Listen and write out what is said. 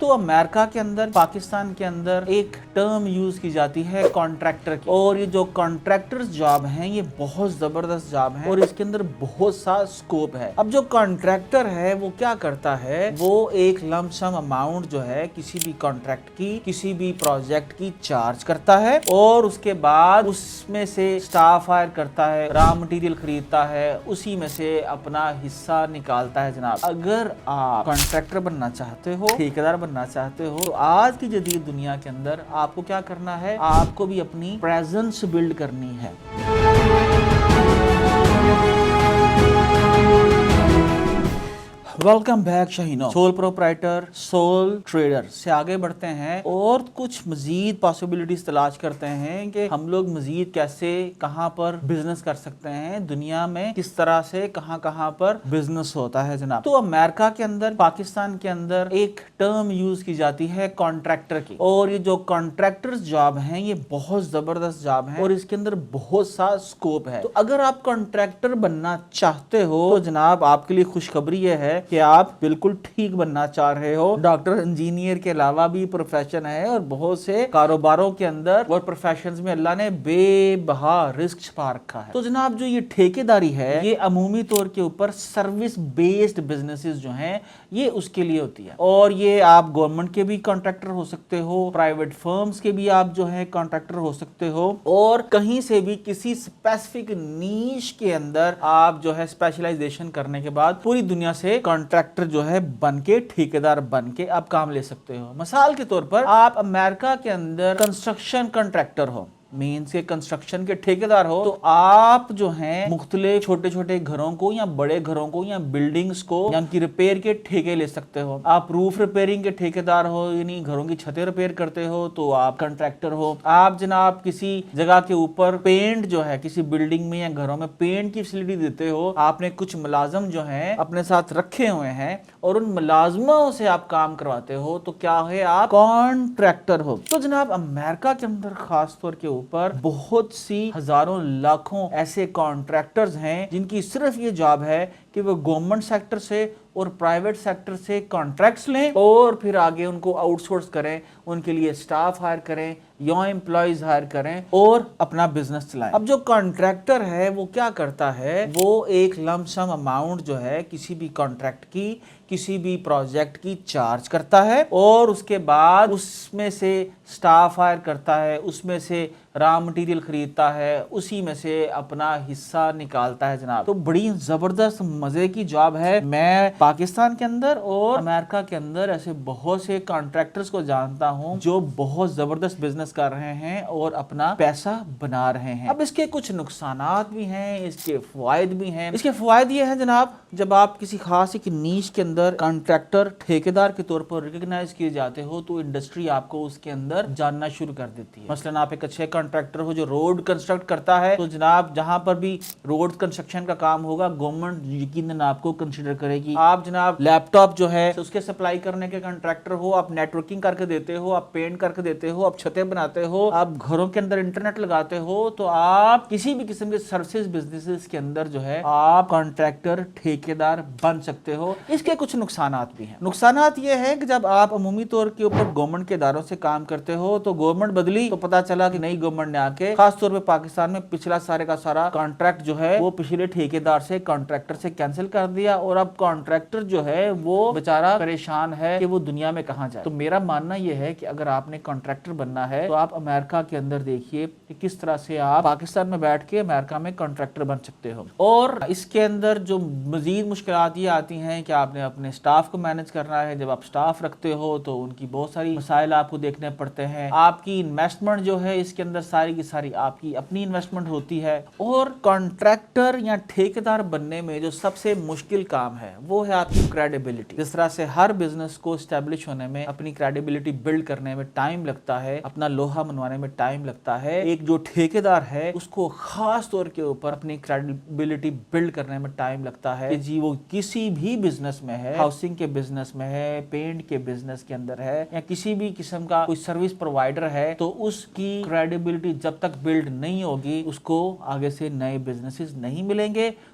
تو امریکہ کے اندر پاکستان کے اندر ایک ٹرم یوز کی جاتی ہے کانٹریکٹر کی، اور یہ جو کانٹریکٹرز جاب ہیں یہ بہت زبردست جاب ہیں اور اس کے اندر بہت سا سکوپ ہے۔ اب جو کانٹریکٹر ہے وہ کیا کرتا ہے، وہ ایک لم سم اماؤنٹ جو ہے کسی بھی کانٹریکٹ کی، کسی بھی پروجیکٹ کی چارج کرتا ہے اور اس کے بعد اس میں سے سٹاف ہائر کرتا ہے، را مٹیریل خریدتا ہے، اسی میں سے اپنا حصہ نکالتا ہے۔ جناب اگر آپ کانٹریکٹر بننا چاہتے ہو، ٹھیکیدار بننا چاہتے ہو، تو آج کی جدید دنیا کے اندر آپ کو کیا کرنا ہے، آپ کو بھی اپنی پریزنس بلڈ کرنی ہے۔ ویلکم بیک شاہینو، سول پروپرائٹر، سول ٹریڈر سے آگے بڑھتے ہیں اور کچھ مزید پاسبلٹیز تلاش کرتے ہیں کہ ہم لوگ مزید کیسے کہاں پر بزنس کر سکتے ہیں، دنیا میں کس طرح سے کہاں کہاں پر بزنس ہوتا ہے۔ جناب تو امریکہ کے اندر، پاکستان کے اندر ایک ٹرم یوز کی جاتی ہے کانٹریکٹر کی، اور یہ جو کانٹریکٹرز جاب ہیں یہ بہت زبردست جاب ہیں اور اس کے اندر بہت سا سکوپ ہے۔ تو اگر آپ کانٹریکٹر بننا چاہتے ہو تو جناب آپ کے لیے خوشخبری یہ ہے کہ آپ بالکل ٹھیک بننا چاہ رہے ہو۔ ڈاکٹر انجینئر کے علاوہ بھی پروفیشن ہے اور بہت سے کاروباروں کے اندر اور پروفیشنز میں اللہ نے بے بہا رزق چھپا رکھا ہے۔ تو جناب جو یہ ٹھیکیداری ہے یہ عمومی طور کے اوپر سروس بیسڈ بزنسز جو ہیں یہ اس کے لیے ہوتی ہے، اور یہ آپ گورنمنٹ کے بھی کانٹریکٹر ہو سکتے ہو، پرائیویٹ فرمز کے بھی آپ جو ہے کانٹریکٹر ہو سکتے ہو، اور کہیں سے بھی کسی اسپیسیفک نیش کے اندر آپ جو ہے اسپیشلائزیشن کرنے کے بعد پوری دنیا سے کانٹریکٹر جو ہے بن کے، ٹھیکیدار بن کے آپ کام لے سکتے ہو۔ مثال کے طور پر آپ امریکہ کے اندر کنسٹرکشن کانٹریکٹر ہو، مینس کے کنسٹرکشن کے ٹھیکیدار ہو، تو آپ جو ہیں مختلف چھوٹے چھوٹے گھروں کو یا بڑے گھروں کو یا بلڈنگز کو یا ان کی ریپیئر کے ٹھیکے لے سکتے ہو۔ آپ روف ریپیئرنگ کے ٹھیکیدار ہو، یعنی گھروں کی چھتیں ریپیئر کرتے ہو تو آپ کنٹریکٹر ہو۔ آپ جناب کسی جگہ کے اوپر پینٹ جو ہے کسی بلڈنگ میں یا گھروں میں پینٹ کی فیسلٹی دیتے ہو، آپ نے کچھ ملازم جو ہیں اپنے ساتھ رکھے ہوئے ہیں اور ان ملازموں سے آپ کام کرواتے ہو، تو کیا ہے، آپ کانٹریکٹر ہو۔ تو جناب امریکہ کے اندر خاص طور کے اوپر بہت سی ہزاروں لاکھوں ایسے کانٹریکٹرز ہیں جن کی صرف یہ جاب ہے کہ وہ گورنمنٹ سیکٹر سے اور پرائیویٹ سیکٹر سے کانٹریکٹس لیں اور پھر آگے ان کو آؤٹ سورس کریں، ان کے لیے سٹاف ہائر کریں یا امپلائیز ہائر کریں اور اپنا بزنس چلائیں۔ اب جو کانٹریکٹر ہے وہ کیا کرتا ہے، وہ ایک لم سم اماؤنٹ جو ہے کسی بھی کانٹریکٹ کی، کسی بھی پروجیکٹ کی چارج کرتا ہے اور اس کے بعد اس میں سے سٹاف ہائر کرتا ہے، اس میں سے را مٹیریل خریدتا ہے، اسی میں سے اپنا حصہ نکالتا ہے۔ جناب تو بڑی زبردست مزے کی جاب ہے۔ میں پاکستان کے اندر اور امریکہ کے اندر ایسے بہت سے کانٹریکٹرز کو جانتا ہوں جو بہت زبردست بزنس کر رہے ہیں اور اپنا پیسہ بنا رہے ہیں۔ اب اس کے کچھ نقصانات بھی ہیں، اس کے فوائد بھی ہیں۔ اس کے فوائد یہ ہیں جناب، جب آپ کسی خاص ایک نیش کے اندر کانٹریکٹر ٹھیکیدار کے طور پر ریکگنائز کیے جاتے ہو تو انڈسٹری آپ کو اس کے اندر جاننا شروع کر دیتی ہے۔ مثلا آپ ایک اچھے کانٹریکٹر ہو جو روڈ کنسٹرکٹ کرتا ہے، تو جناب جہاں پر بھی روڈ کنسٹرکشن کا کام ہوگا گورنمنٹ یقیناً آپ کو کنسیڈر کرے گی۔ آپ جناب لیپ ٹاپ جو ہے اس کے سپلائی کرنے کے کانٹریکٹر ہو، آپ نیٹ ورکنگ کر کے دیتے ہو، آپ پینٹ کر کے دیتے ہو، آپ چھتیں بناتے ہو، آپ گھروں کے اندر انٹرنیٹ لگاتے ہو، تو آپ کسی بھی قسم کے سروسز بزنسز کے اندر جو ہے آپ کانٹریکٹر ٹھیکیدار بن سکتے ہو۔ اس کے کچھ نقصانات بھی ہیں۔ نقصانات یہ ہے کہ جب آپ عمومی طور کے اوپر گورنمنٹ کے اداروں سے کام کرتے ہو تو گورنمنٹ بدلی تو پتا چلا کہ نئی گورنمنٹ نے آ کے خاص طور پہ پاکستان میں پچھلا سارے کا سارا کانٹریکٹ جو ہے وہ پچھلے ٹھیکیدار سے کانٹریکٹر سے کینسل کر دیا، اور اب کانٹریکٹر جو ہے وہ بیچارہ پریشان ہے کہ وہ دنیا میں کہاں جائے۔ تو میرا ماننا یہ ہے کہ اگر آپ نے کانٹریکٹر بننا ہے تو آپ امریکہ کے اندر دیکھیے کہ کس طرح سے آپ پاکستان میں بیٹھ کے امریکہ میں کانٹریکٹر بن سکتے ہو۔ اور اس کے اندر جو مزید مشکلات یہ آتی ہیں کہ آپ نے اپنے سٹاف کو مینج کرنا ہے۔ جب آپ سٹاف رکھتے ہو تو ان کی بہت ساری مسائل آپ کو دیکھنے پڑتے ہیں۔ آپ کی انویسٹمنٹ جو ہے اس کے اندر ساری کی ساری آپ کی اپنی انویسٹمنٹ ہوتی ہے، اور کانٹریکٹر یا ٹھیکیدار بننے میں جو سب سے مشکل کام ہے وہ ہے آپ کی کریڈیبلٹی۔ جس طرح سے ہر بزنس کو اسٹیبلش ہونے میں، اپنی کریڈیبلٹی بلڈ کرنے میں ٹائم لگتا ہے، اپنا لوہا منوانے میں ٹائم لگتا ہے، ایک جو ٹھیکیدار ہے اس کو خاص طور کے اوپر اپنی کریڈیبلٹی بلڈ کرنے میں ٹائم لگتا ہے کہ جی وہ کسی بھی بزنس میں ہے، ہاؤسنگ کے بزنس میں ہے، پینٹ کے بزنس کے اندر ہے، یا کسی بھی قسم کا کوئی سروس پرووائڈر ہے، تو اس کی کریڈیبلٹی جب تک بلڈ نہیں ہوگی اس کو آگے سے نئے بزنسز نہیں ملیں گے،